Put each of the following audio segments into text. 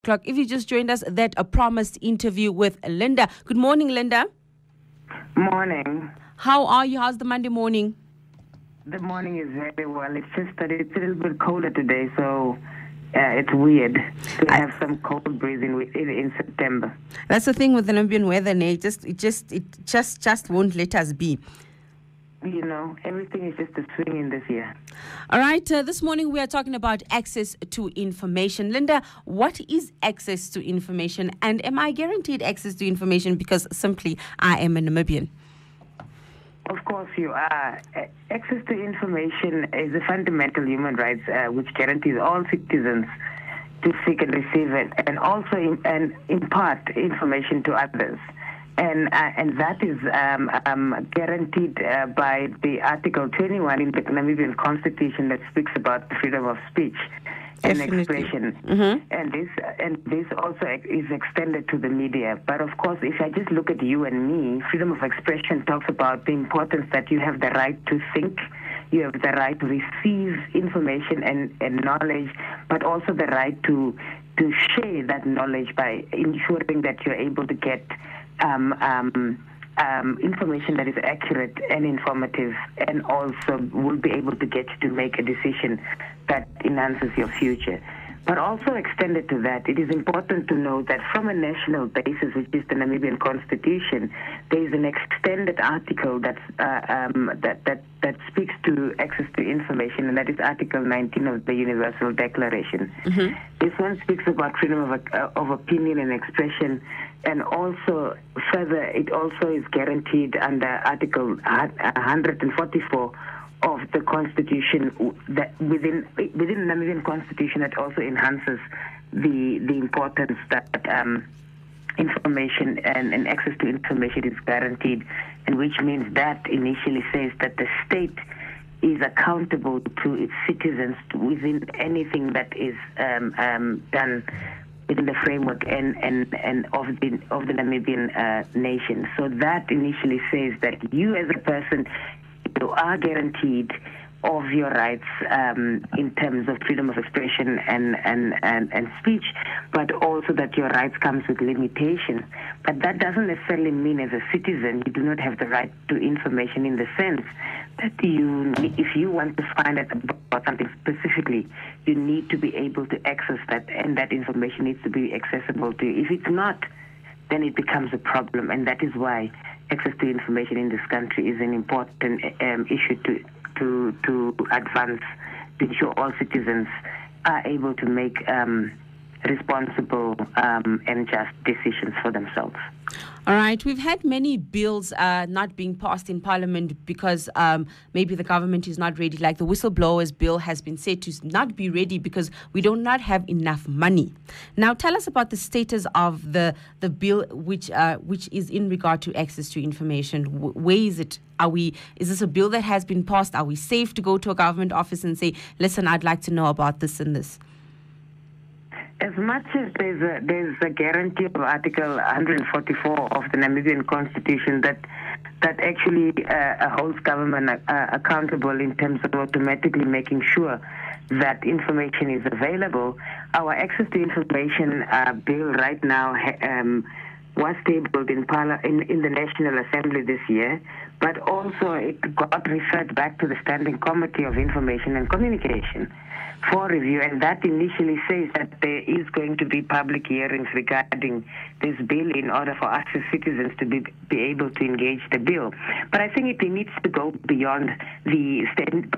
o'clock. If you just joined us, that a promised interview with Linda. Good morning, Linda. Morning. How are you? How's the Monday morning? The morning is very well. It's just that it's a little bit colder today, so it's weird to have some cold breeze in September. That's the thing with the Namibian weather, it just won't let us be. You know, everything is just a swing in this year. All right, this morning we are talking about access to information. Linda, what is access to information, and am I guaranteed access to information because simply I am a Namibian? Of course you are. Access to information is a fundamental human right which guarantees all citizens to seek and receive it, and also impart information to others. And that is guaranteed by the Article 21 in the Namibian Constitution that speaks about the freedom of speech and expression. Mm-hmm. And this also is extended to the media. But of course, if I just look at you and me, freedom of expression talks about the importance that you have the right to think, you have the right to receive information and knowledge, but also the right to share that knowledge by ensuring that you're able to get information that is accurate and informative, and also will be able to get you to make a decision that enhances your future. But also extended to that, it is important to know that from a national basis, which is the Namibian Constitution, there is an extended article that speaks to access to information, and that is Article 19 of the Universal Declaration. Mm-hmm. This one speaks about freedom of opinion and expression, and also further, it also is guaranteed under Article 144 of the Constitution, that within the Namibian Constitution, that also enhances the importance that information and access to information is guaranteed, and which means that initially says that the state is accountable to its citizens within anything that is done within the framework and of the Namibian nation. So that initially says that you as a person, you are guaranteed of your rights in terms of freedom of expression and speech, but also that your rights comes with limitations. But that doesn't necessarily mean as a citizen you do not have the right to information, in the sense that if you want to find out about something specifically, you need to be able to access that, and that information needs to be accessible to you. If it's not, then it becomes a problem, and that is why access to information in this country is an important issue to advance, to ensure all citizens are able to make responsible and just decisions for themselves. All right. We've had many bills not being passed in Parliament because maybe the government is not ready. Like the whistleblowers bill has been said to not be ready because we do not have enough money. Now, tell us about the status of the bill which is in regard to access to information. Where is it? Is this a bill that has been passed? Are we safe to go to a government office and say, listen, I'd like to know about this and this? As much as there's a guarantee of Article 144 of the Namibian Constitution that actually holds government accountable in terms of automatically making sure that information is available, our access to information bill right now was tabled in the National Assembly this year, but also it got referred back to the Standing Committee of Information and Communication for review, and that initially says that there is going to be public hearings regarding this bill in order for us as citizens to be able to engage the bill. But I think it needs to go beyond the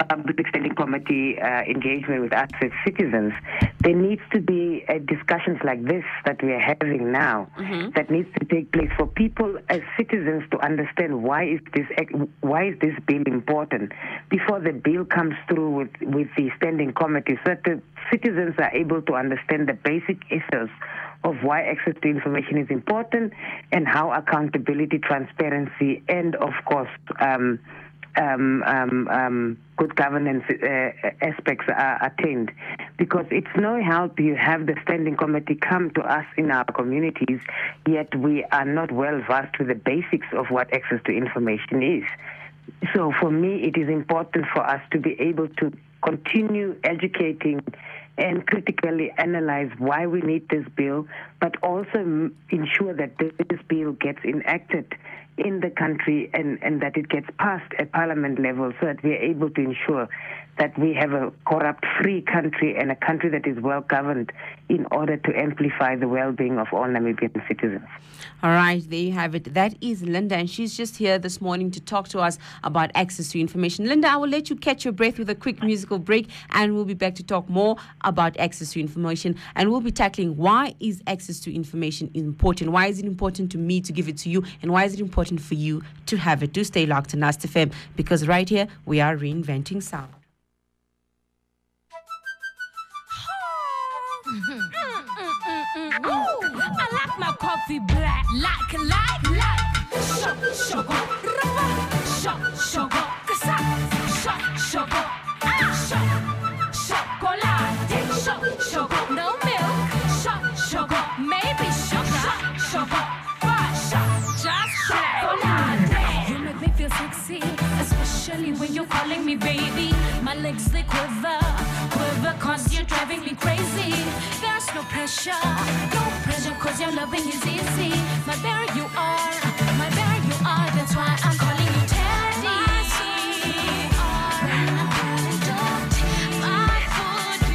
public standing committee engagement with us as citizens. There needs to be discussions like this that we are having now, mm-hmm. that needs to take place for people as citizens to understand why is this bill important before the bill comes through with the standing committee, so that the citizens are able to understand the basic ethos of why access to information is important and how accountability, transparency, and of course good governance aspects are attained. Because it's no help you have the standing committee come to us in our communities, yet we are not well versed with the basics of what access to information is. So for me, it is important for us to be able to continue educating and critically analyze why we need this bill, but also ensure that this bill gets enacted in the country and that it gets passed at parliament level so that we are able to ensure that we have a corrupt-free country and a country that is well-governed in order to amplify the well-being of all Namibian citizens. All right, there you have it. That is Linda, and she's just here this morning to talk to us about access to information. Linda, I will let you catch your breath with a quick musical break, and we'll be back to talk more about access to information, and we'll be tackling why is access to information important? Why is it important to me to give it to you, and why is it important for you to have it? Do stay locked to Nust FM, because right here, we are reinventing sound. I like my coffee black, like. Sugar, sugar, sugar, no milk, sugar, maybe sugar, just chocolate. You make me feel sexy, especially when you're calling me baby. My legs they quiver, cause you're driving me crazy. There's no pressure, cause your loving is easy. My bear you are, that's why I'm calling you Teddy. My food you are,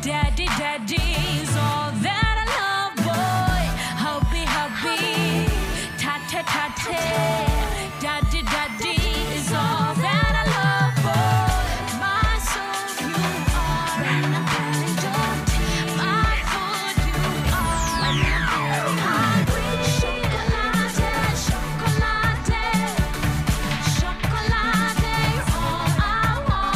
Daddy's all that I love, boy. Hubby, tate, daddy's all that I love, boy. My soul you are, my food you are. Chocolate, all I want.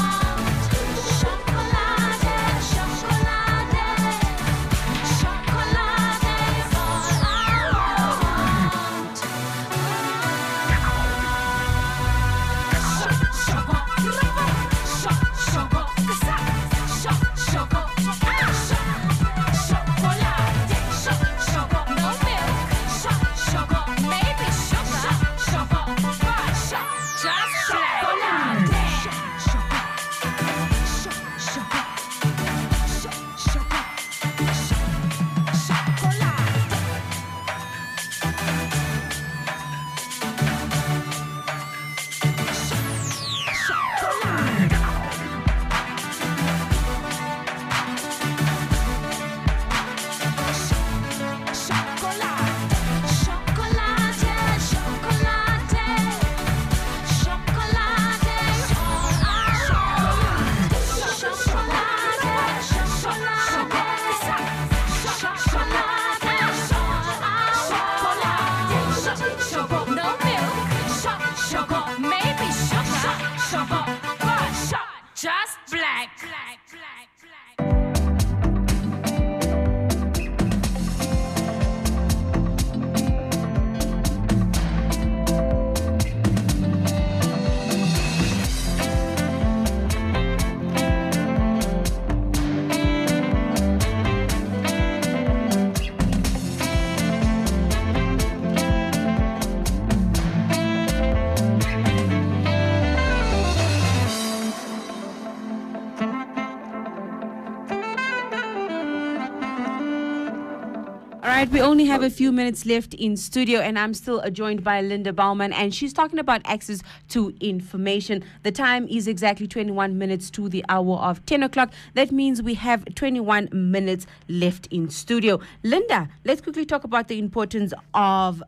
right, we only have a few minutes left in studio, and I'm still joined by Linda Baumann, and she's talking about access to information. The time is exactly 21 minutes to the hour of 10 o'clock. That means we have 21 minutes left in studio. Linda, let's quickly talk about the importance of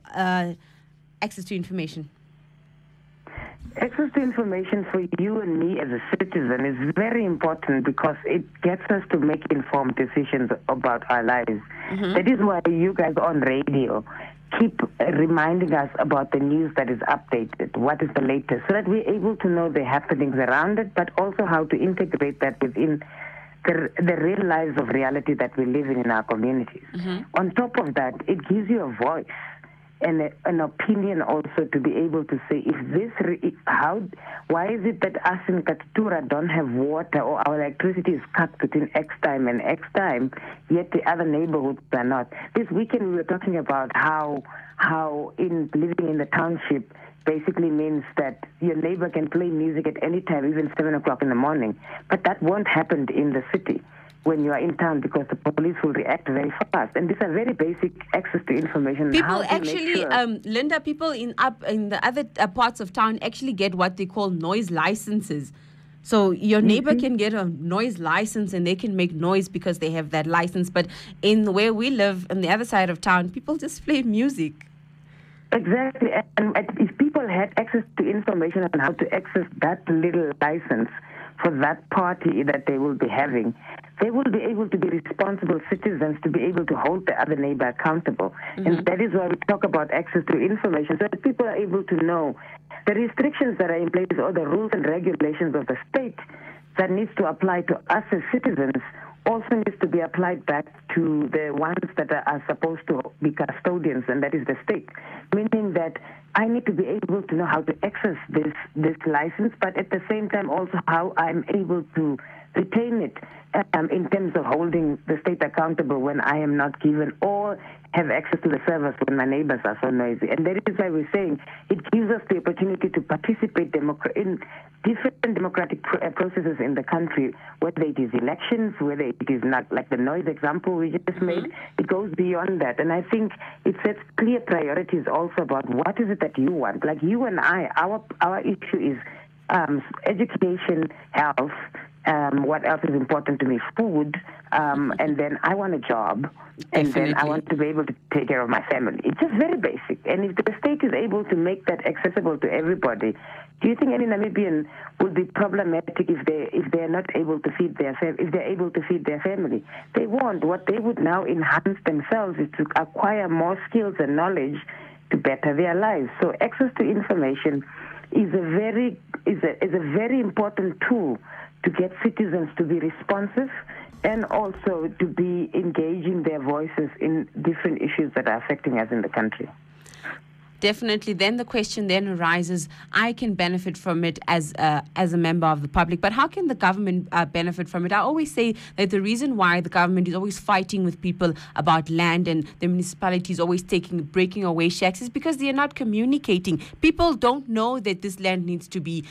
access to information. Access to information for you and me as a citizen is very important because it gets us to make informed decisions about our lives. Mm-hmm. That is why you guys on radio keep reminding us about the news that is updated, what is the latest, so that we're able to know the happenings around it, but also how to integrate that within the real lives of reality that we live in our communities. On top of that, it gives you a voice and an opinion also to be able to say, why is it that us in Katutura don't have water, or our electricity is cut between X time and X time, yet the other neighborhoods are not. This weekend we were talking about how in living in the township basically means that your neighbor can play music at any time, even 7 o'clock in the morning. But that won't happen in the city when you are in town, because the police will react very fast. And these are very basic access to information. People actually, Linda, people in the other parts of town actually get what they call noise licenses. So your neighbor can get a noise license and they can make noise because they have that license. But in where we live, on the other side of town, people just play music. Exactly. And if people had access to information on how to access that little license for that party that they will be having, they will be able to be responsible citizens, to be able to hold the other neighbor accountable. And that is why we talk about access to information, so that people are able to know the restrictions that are in place, or the rules and regulations of the state that needs to apply to us as citizens, also needs to be applied back to the ones that are supposed to be custodians, and that is the state. Meaning that I need to be able to know how to access this license, but at the same time also how I'm able to retain it in terms of holding the state accountable when I am not given, or have access to the servers when my neighbors are so noisy. And that is why we're saying it gives us the opportunity to participate in different democratic processes in the country, whether it is elections, whether it is not, like the noise example we just made. It goes beyond that. And I think it sets clear priorities also about what is it that you want. Like you and I, our issue is education, health, what else is important to me? Food, and then I want a job, and then I want to be able to take care of my family. It's just very basic. And if the state is able to make that accessible to everybody, do you think any Namibian would be problematic if they are not able to feed if they're able to feed their family? They won't. What they would now enhance themselves is to acquire more skills and knowledge to better their lives. So access to information is a very important tool to get citizens to be responsive and also to be engaging their voices in different issues that are affecting us in the country. Definitely. Then the question then arises, I can benefit from it as a member of the public, but how can the government benefit from it? I always say that the reason why the government is always fighting with people about land and the municipality is always breaking away shacks is because they are not communicating. People don't know that this land needs to be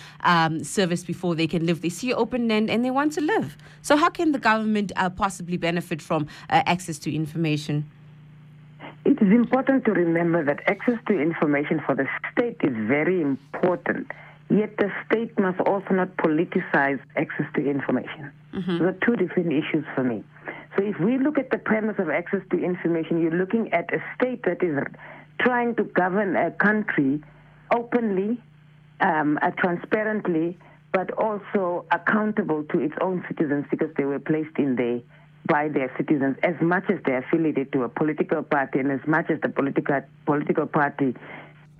serviced before they can live. They see open land and they want to live. So how can the government possibly benefit from access to information? It is important to remember that access to information for the state is very important, yet the state must also not politicize access to information. Those are two different issues for me. So if we look at the premise of access to information, you're looking at a state that is trying to govern a country openly, transparently, but also accountable to its own citizens because they were placed in there by their citizens, as much as they're affiliated to a political party and as much as the political party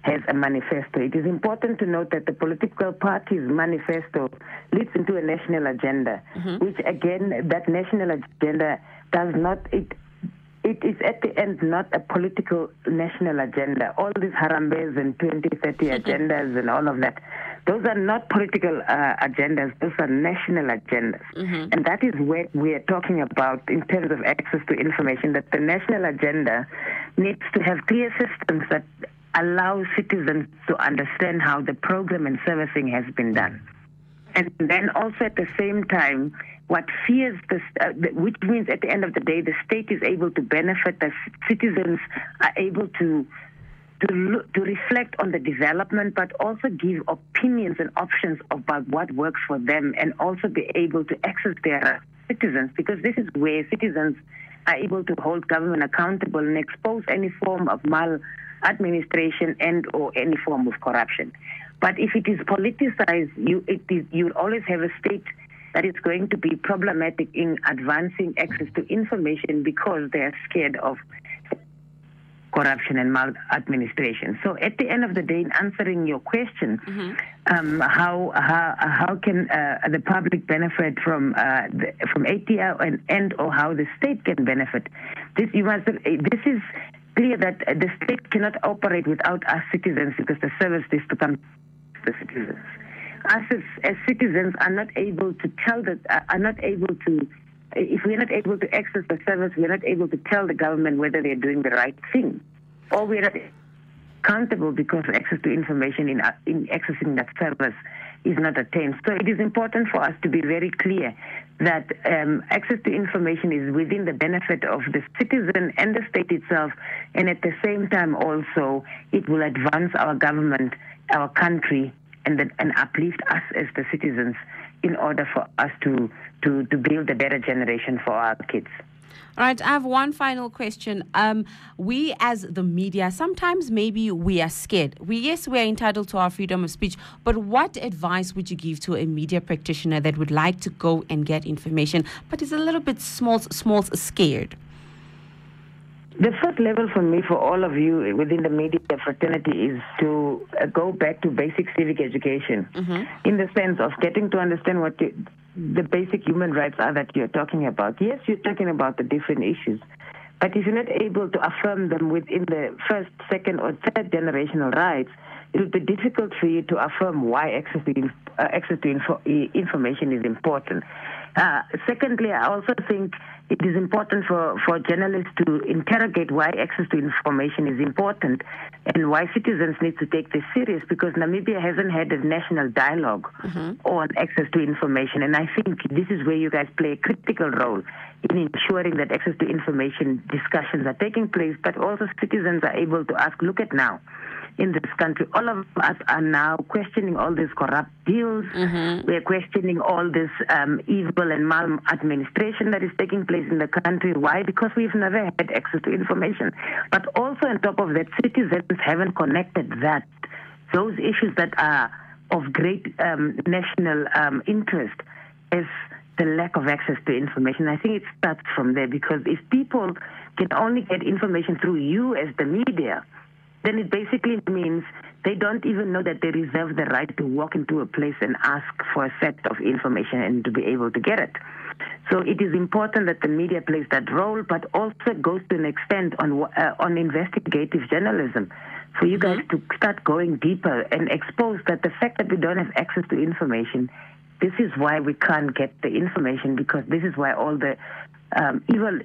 has a manifesto. It is important to note that the political party's manifesto leads into a national agenda, which again, that national agenda does not, it is at the end not a political national agenda. All these Harambes and 2030 agendas and all of that, those are not political agendas, those are national agendas. And that is what we are talking about in terms of access to information, that the national agenda needs to have clear systems that allow citizens to understand how the program and servicing has been done. And then also at the same time, what fears this, which means at the end of the day, the state is able to benefit, the citizens are able to reflect on the development, but also give opinions and options about what works for them, and also be able to access their citizens, because this is where citizens are able to hold government accountable and expose any form of maladministration and or any form of corruption. But if it is politicized, you always have a state that is going to be problematic in advancing access to information because they are scared of corruption and maladministration. So at the end of the day, in answering your question, how can the public benefit from ATI and or how the state can benefit? This is clear that the state cannot operate without us citizens, because the service is to come to the citizens. Us as citizens are not able to tell if we're not able to access the service, we're not able to tell the government whether they're doing the right thing, or we're not accountable because access to information in accessing that service is not attained. So it is important for us to be very clear that access to information is within the benefit of the citizen and the state itself, and at the same time also it will advance our government, our country, and uplift us as the citizens in order for us to build a better generation for our kids. All right, I have one final question. We as the media, sometimes maybe we are scared. Yes, we are entitled to our freedom of speech, but what advice would you give to a media practitioner that would like to go and get information, but is a little bit small scared? The first level for me, for all of you within the media fraternity, is to go back to basic civic education, in the sense of getting to understand what the basic human rights are that you're talking about. Yes, you're talking about the different issues, but if you're not able to affirm them within the first, second, or third generational rights, it will be difficult for you to affirm why access to information is important. Secondly, I also think it is important for journalists to interrogate why access to information is important and why citizens need to take this serious, because Namibia hasn't had a national dialogue on access to information. And I think this is where you guys play a critical role in ensuring that access to information discussions are taking place, but also citizens are able to ask, look at now. In this country, all of us are now questioning all these corrupt deals. We're questioning all this evil and maladministration that is taking place in the country. Why? Because we've never had access to information. But also on top of that, citizens haven't connected those issues that are of great national interest as the lack of access to information. I think it starts from there, because if people can only get information through you as the media, then it basically means they don't even know that they reserve the right to walk into a place and ask for a set of information and to be able to get it. So it is important that the media plays that role, but also goes to an extent on investigative journalism, for you guys to start going deeper and expose that the fact that we don't have access to information, this is why we can't get the information, because this is why all the evil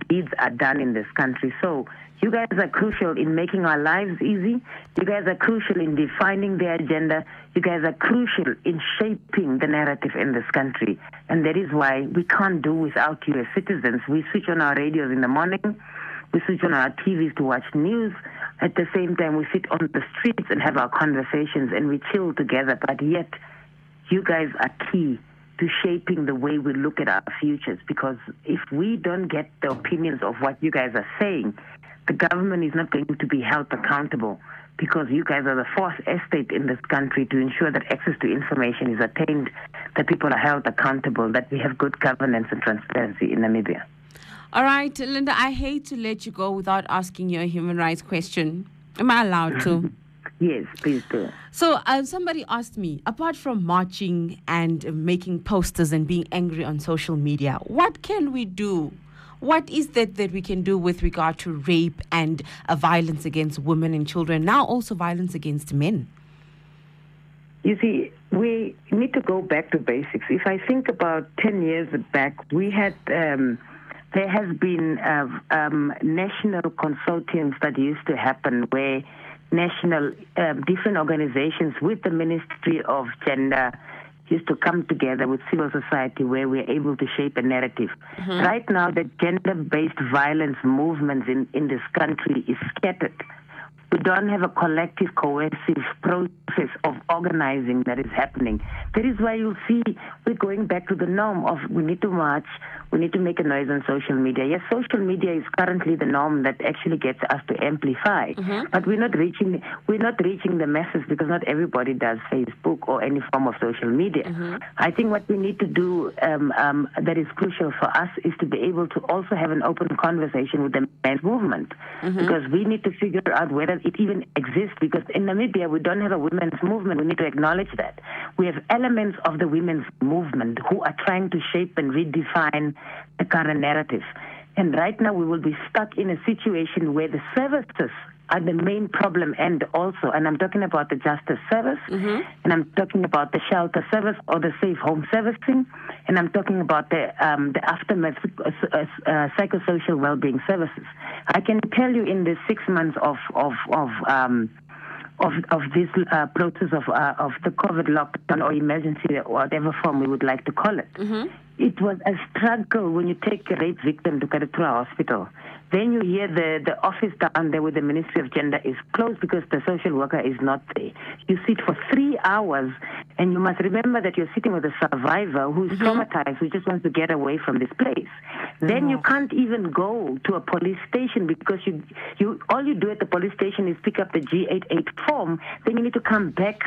deeds are done in this country. So you guys are crucial in making our lives easy. You guys are crucial in defining the agenda. You guys are crucial in shaping the narrative in this country. And that is why we can't do without you as citizens. We switch on our radios in the morning. We switch on our TVs to watch news. At the same time, we sit on the streets and have our conversations and we chill together. But yet, you guys are key to shaping the way we look at our futures, because if we don't get the opinions of what you guys are saying, the government is not going to be held accountable, because you guys are the fourth estate in this country to ensure that access to information is attained, that people are held accountable, that we have good governance and transparency in Namibia. All right, Linda, I hate to let you go without asking you a human rights question. Am I allowed to? Yes, please do. So somebody asked me, apart from marching and making posters and being angry on social media, what can we do? What is that we can do with regard to rape and violence against women and children, now also violence against men? You see, we need to go back to basics. If I think about 10 years back, we had there has been national consortiums that used to happen where national different organizations with the Ministry of Gender used to come together with civil society, where we're able to shape a narrative. Right now, the gender-based violence movements in this country is scattered. We don't have a collective, cohesive process of organizing that is happening. That is why you'll see we're going back to the norm of we need to march, we need to make a noise on social media. Yes, social media is currently the norm that actually gets us to amplify, but we're not reaching the masses because not everybody does Facebook or any form of social media. I think what we need to do that is crucial for us is to be able to also have an open conversation with the men's movement, because we need to figure out whether it even exists, because in Namibia we don't have a women's movement. We need to acknowledge that. We have elements of the women's movement who are trying to shape and redefine the current narrative. And right now we will be stuck in a situation where the services are the main problem end also. And I'm talking about the justice service, and I'm talking about the shelter service or the safe home servicing, and I'm talking about the aftermath psychosocial well-being services. I can tell you in the 6 months of this process of the COVID lockdown or emergency, whatever form we would like to call it, it was a struggle when you take a rape victim to Karatura Hospital. Then you hear the office down there with the Ministry of Gender is closed because the social worker is not there. You sit for 3 hours, and you must remember that you're sitting with a survivor who's traumatized, who just wants to get away from this place. Then you can't even go to a police station because you all you do at the police station is pick up the G88 form. Then you need to come back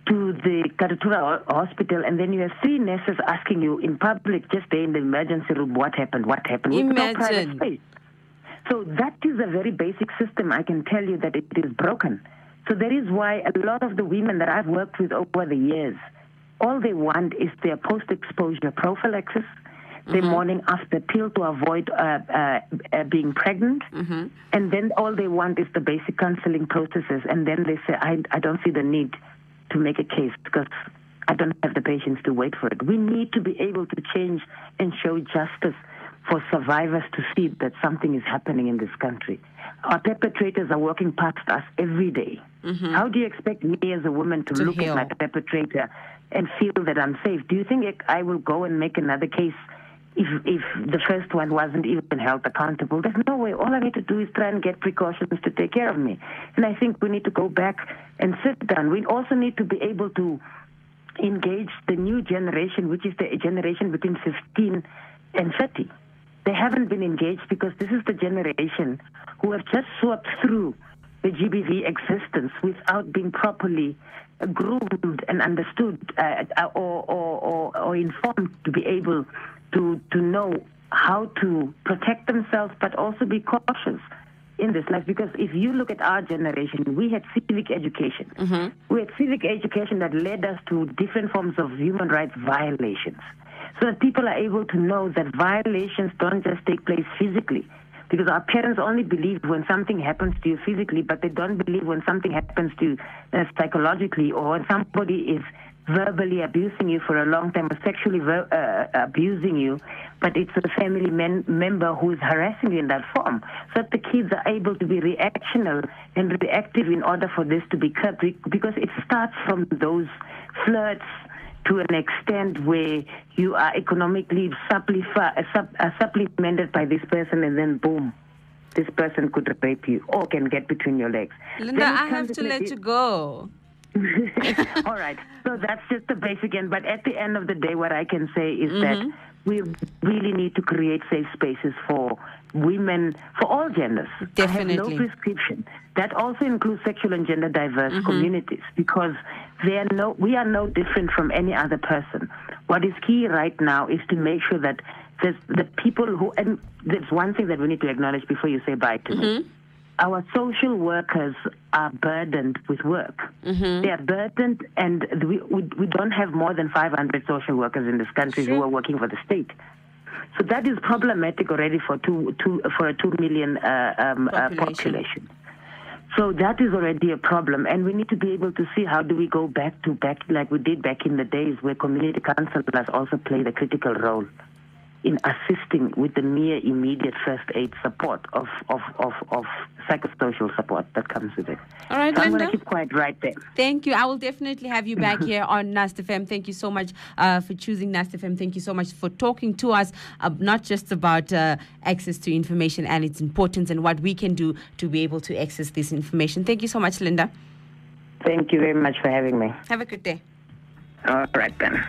to the Karatura Hospital, and then you have 3 nurses asking you in public, just there in the emergency room, what happened. With no private space. So that is a very basic system. I can tell you that it is broken. So that is why a lot of the women that I've worked with over the years, all they want is their post-exposure prophylaxis, their morning after pill to avoid being pregnant, and then all they want is the basic counseling processes, and then they say, I don't see the need to make a case because I don't have the patience to wait for it. We need to be able to change and show justice for survivors to see that something is happening in this country. Our perpetrators are working past us every day. How do you expect me as a woman to look at my perpetrator and feel that I'm safe? Do you think I will go and make another case if the first one wasn't even held accountable? There's no way. All I need to do is try and get precautions to take care of me. And I think we need to go back and sit down. We also need to be able to engage the new generation, which is the generation between 15 and 30. They haven't been engaged because this is the generation who have just swept through the GBV existence without being properly groomed and understood or informed to be able to know how to protect themselves, but also be cautious in this life. Because if you look at our generation, we had civic education. We had civic education that led us to different forms of human rights violations, so that people are able to know that violations don't just take place physically. Because our parents only believe when something happens to you physically, but they don't believe when something happens to you psychologically, or when somebody is verbally abusing you for a long time, or sexually abusing you, but it's a family member who is harassing you in that form. So that the kids are able to be reactional and reactive in order for this to be curbed, because it starts from those flirts to an extent where you are economically supplemented by this person, and then boom, this person could rape you or can get between your legs. Linda, I have to let you go. All right. So that's just the basic end. But at the end of the day, what I can say is that we really need to create safe spaces for women, for all genders. Definitely. I have no prescription. That also includes sexual and gender diverse communities, because we are no different from any other person. What is key right now is to make sure that there's the people who, and there's one thing that we need to acknowledge before you say bye to me. Our social workers are burdened with work. They are burdened, and we don't have more than 500 social workers in this country who are working for the state. So that is problematic already for a 2 million population. So that is already a problem, and we need to be able to see how do we go back like we did back in the days where community councillors also played a critical role. in assisting with the mere immediate first aid support of psychosocial support that comes with it. All right, so I'm Linda. going to keep quiet right there. Thank you. I will definitely have you back here on Nust FM. Thank you so much for choosing Nust FM. Thank you so much for talking to us, not just about access to information and its importance and what we can do to be able to access this information. Thank you so much, Linda. Thank you very much for having me. Have a good day. All right, then.